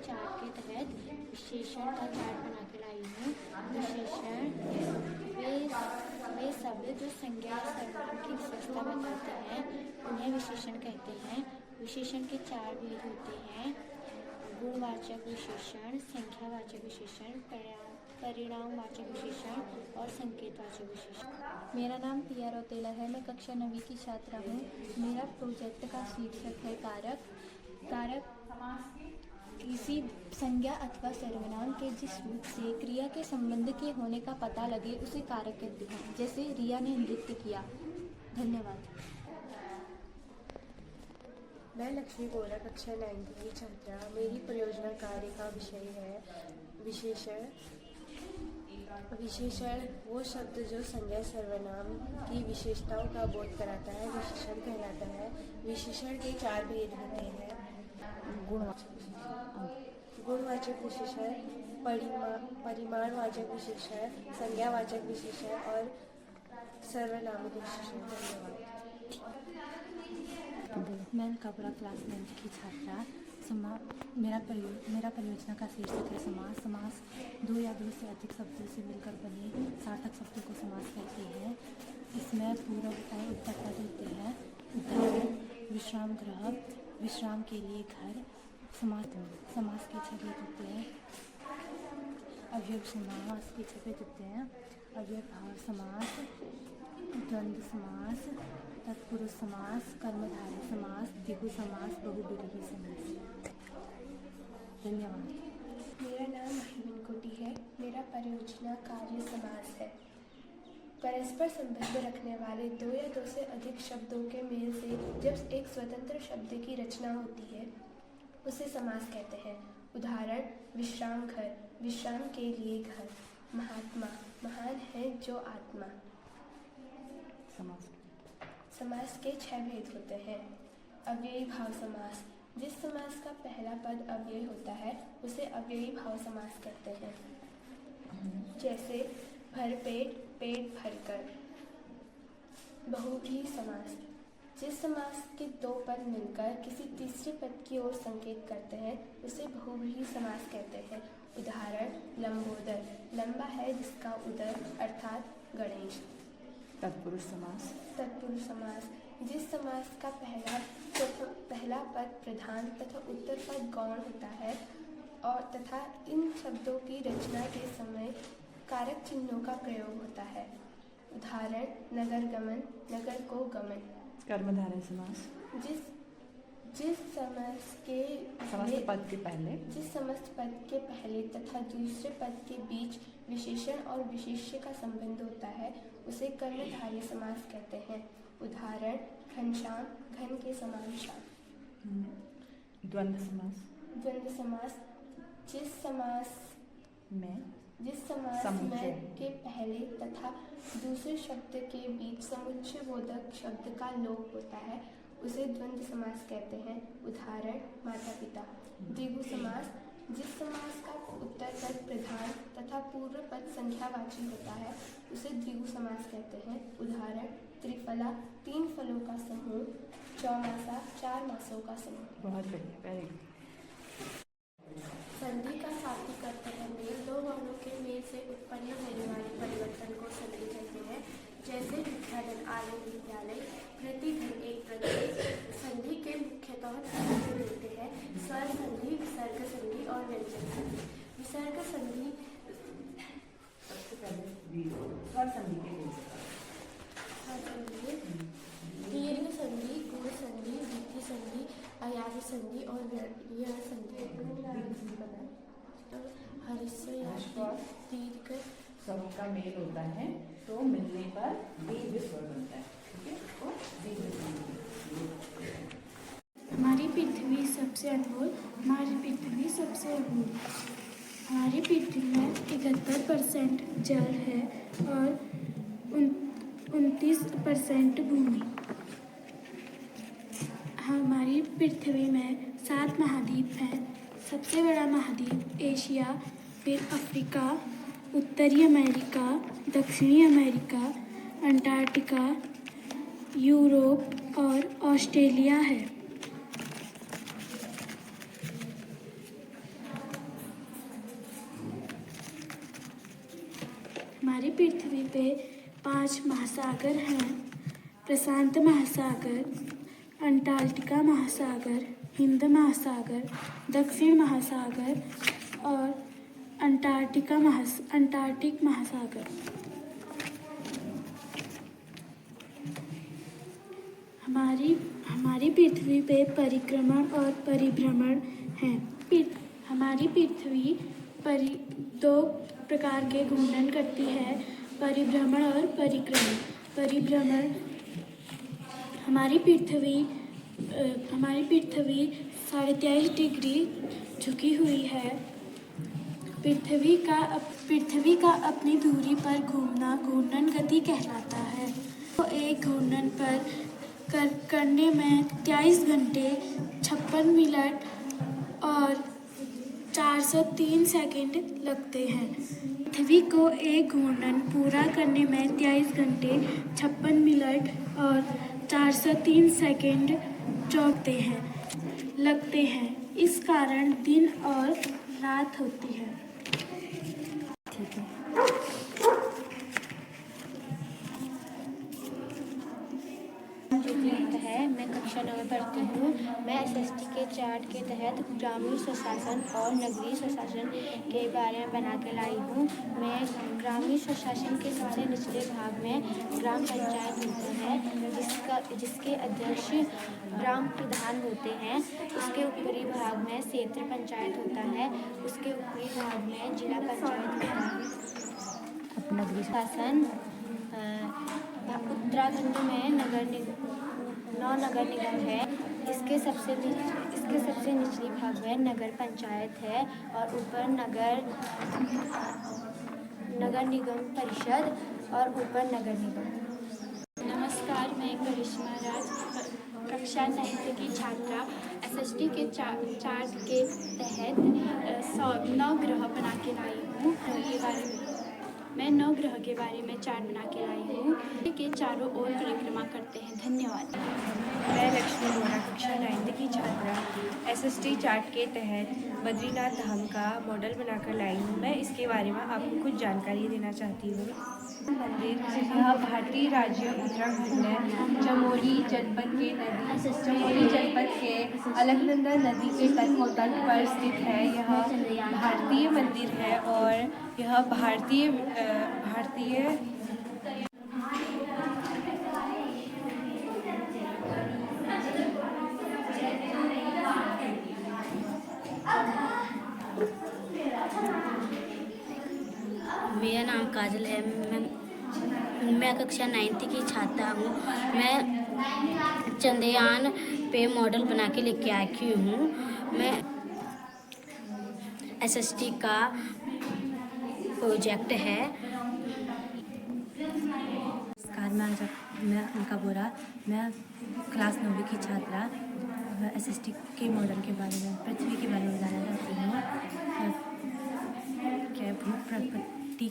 Chart के तहत विशेषण का चार्ट बना के लाई हूँ। विशेषण वे शब्द जो संज्ञा या सर्वनाम की विशेषता बताते हैं उन्हें विशेषण कहते हैं। विशेषण के 4 भेद होते हैं: गुणवाचक विशेषण, संख्यावाचक विशेषण, परिणामवाचक विशेषण और संकेतवाचक विशेषण। मेरा नाम पिया रौतेला है। मैं कक्षा 9वीं की छात्रा हूँ। मेरा प्रोजेक्ट का शीर्षक है कारक। किसी संज्ञा अथवा सर्वनाम के जिस रूप से क्रिया के संबंध के होने का पता लगे उसे कारक कहते हैं। जैसे रिया ने नृत्य किया। धन्यवाद। मैं लक्ष्मी बोरा, कक्षा 9th की छात्रा। मेरी परियोजना कार्य का विषय है विशेषण। विशेषण वो शब्द जो संज्ञा सर्वनाम की विशेषताओं का बोध कराता है विशेषण कहलाता है। विशेषण के 4 भेद होते हैं: गुणवाचक विशेषण, परिमाणवाचक विशेषण, संज्ञावाचक विशेषण और सर्वनामिक विशेषण। धन्यवाद। मैं कपड़ा क्लास 9th की छात्रा। मेरा परियोजना का शीर्षक है समास। समास 2 या 2 से अधिक शब्दों से मिलकर बने सार्थक शब्दों को समास कहते हैं। इसमें पूर्व और उत्तर पद होते हैं। उदाहरण: विश्राम गृह, विश्राम के लिए घर। समास के 6 भेद होते हैं: अव्यय समास के 6 भेद होते हैं: अव्ययभाव समास, द्वंद्व समास, तत्पुरुष समास, कर्मधारय समास, द्विगु समास, बहुब्रीहि समास। धन्यवाद। मेरा नाम महिमन कोटी है। मेरा परियोजना कार्य समास है। परस्पर संबंध रखने वाले 2 या 2 से अधिक शब्दों के मेल से जब एक स्वतंत्र शब्द की रचना होती है उसे समास कहते हैं। उदाहरण: विश्राम घर, विश्राम के लिए घर। महात्मा, महान है जो आत्मा। समास के 6 भेद होते हैं: अव्ययी भाव समास, जिस समास का पहला पद अव्ययी होता है उसे अव्ययी भाव समास कहते हैं। जैसे भरपेट, पेट भरकर। बहुव्रीहि समास, जिस समास के 2 पद मिलकर किसी तीसरे पद की ओर संकेत करते हैं उसे बहुव्रीहि समास कहते हैं। उदाहरण: लंबोदर, लंबा है जिसका उदर अर्थात गणेश। तत्पुरुष समास। तत्पुरुष समास, जिस समास का पहला पद प्रधान तथा उत्तर पद गौण होता है और तथा इन शब्दों की रचना के समय कारक चिन्हों का प्रयोग होता है। उदाहरण: नगर गमन, नगर को गमन। कर्मधारय समास, जिस समस्त पद के पहले तथा दूसरे पद के बीच विशेषण और विशेष्य का संबंध होता है उसे कर्मधारय समास कहते हैं। उदाहरण: घनश्याम, घन के समान श्याम। द्वंद्व समास। द्वंद्व समास, जिस समास में के पहले तथा दूसरे शब्द के बीच समुच्चय बोधक शब्द का लोप होता है उसे द्वंद्व समास कहते हैं। उदाहरण: माता पिता। द्विगु समास, जिस समास का उत्तर पद प्रधान तथा पूर्व पद संख्यावाची होता है उसे द्विगु समास कहते हैं। उदाहरण: त्रिफला, 3 फलों का समूह। चौमासा, 4 मासों का समूह। बहुत बढ़िया, वेरी गुड। संधि का शाब्दिक अर्थ है मेल। 2 वर्णों के मेल से उत्पन्न होने वाले परिवर्तन को संधि कहते हैं। जैसे विद्याधन, आनंद विद्यालय, प्रतिधन, एक प्रत्यय। संधि के मुख्यतः 3 भेद होते हैं: स्वर संधि, विसर्ग संधि और व्यंजन संधि। विसर्ग संधि सबसे पहले स्वर संधि के भेद। दीर्घ संधि, गुण संधि, वृद्धि संधि, अयाज संधि और व्यय संधि। दीर्घ स्वरों का मेल होता है तो मिलने पर दीर्घ स्वर बनता है। ठीक है, तो दीर्घ संधि। हमारी पृथ्वी सबसे अनमोल, हमारी पृथ्वी सबसे अनमोल। हमारी पृथ्वी में 71% जल है और 29% भूमि। हमारी पृथ्वी में 7 महाद्वीप हैं। सबसे बड़ा महाद्वीप एशिया, फिर अफ्रीका, उत्तरी अमेरिका, दक्षिणी अमेरिका, अंटार्कटिका, यूरोप और ऑस्ट्रेलिया है। पे 5 महासागर हैं: प्रशांत महासागर, अंटार्कटिका महासागर, हिंद महासागर, दक्षिण महासागर और अंटार्कटिक महासागर। हमारी पृथ्वी पे परिक्रमण और परिभ्रमण हैं। हमारी पृथ्वी 2 प्रकार के घूर्णन करती है: परिभ्रमण और परिक्रमण। परिभ्रमण हमारी पृथ्वी 23.5 डिग्री झुकी हुई है। पृथ्वी का अपनी दूरी पर घूमना घूर्णन गति कहलाता है। तो एक घूर्णन पर करने में 23 घंटे 56 मिनट और 403 सेकंड लगते हैं। पृथ्वी को एक घूर्णन पूरा करने में 23 घंटे 56 मिनट और 403 सेकंड लगते हैं। इस कारण दिन और रात होती है। ठीक है। है मैं कक्षा 9 में पढ़ती हूँ। मैं एसएसटी के चार्ट के तहत ग्रामीण स्वशासन और नगरीय स्वशासन के बारे में बना के लाई हूँ। मैं ग्रामीण स्वशासन के सबसे निचले भाग में ग्राम पंचायत होता है, जिसके अध्यक्ष ग्राम प्रधान होते हैं। उसके ऊपरी भाग में क्षेत्र पंचायत होता है। उसके ऊपरी भाग में जिला पंचायत होता है। नगरीय शासन उत्तराखंड में 9 नगर निगम है। इसके सबसे निचली भाग में नगर पंचायत है और ऊपर नगर निगम परिषद और ऊपर नगर निगम। नमस्कार, मैं करिश्मा राज कक्षा 9 की छात्रा एसएसटी के चार्ट के तहत 9 ग्रह बना के लाई हूँ। मैं 9 ग्रह के बारे में चार्ट बना के लाई हूँ के चारों ओर परिक्रमा करते हैं। धन्यवाद। मैं लक्ष्मी बोरा कक्षा 9 की छात्रा एसएसटी चार्ट के तहत बद्रीनाथ धाम का मॉडल बनाकर लाई हूँ। मैं इसके बारे में आपको कुछ जानकारी देना चाहती हूँ। मंदिर यह भारतीय राज्य उत्तराखंड है। चमोली जनपद के अलकनंदा नदी के तट पर स्थित है। यह भारतीय मंदिर है और यह भारतीय मेरा नाम काजल है। मैं कक्षा 9 की छात्रा हूँ। मैं चंद्रयान पे मॉडल बना के लेके आई हूँ। मैं एसएसटी का प्रोजेक्ट है। नमस्कार, मैं अलका बोरा। मैं क्लास 9 की छात्रा एसएसटी के मॉडल के बारे में, पृथ्वी के बारे में जानना चाहती हूँ। क्या भू प्रकृति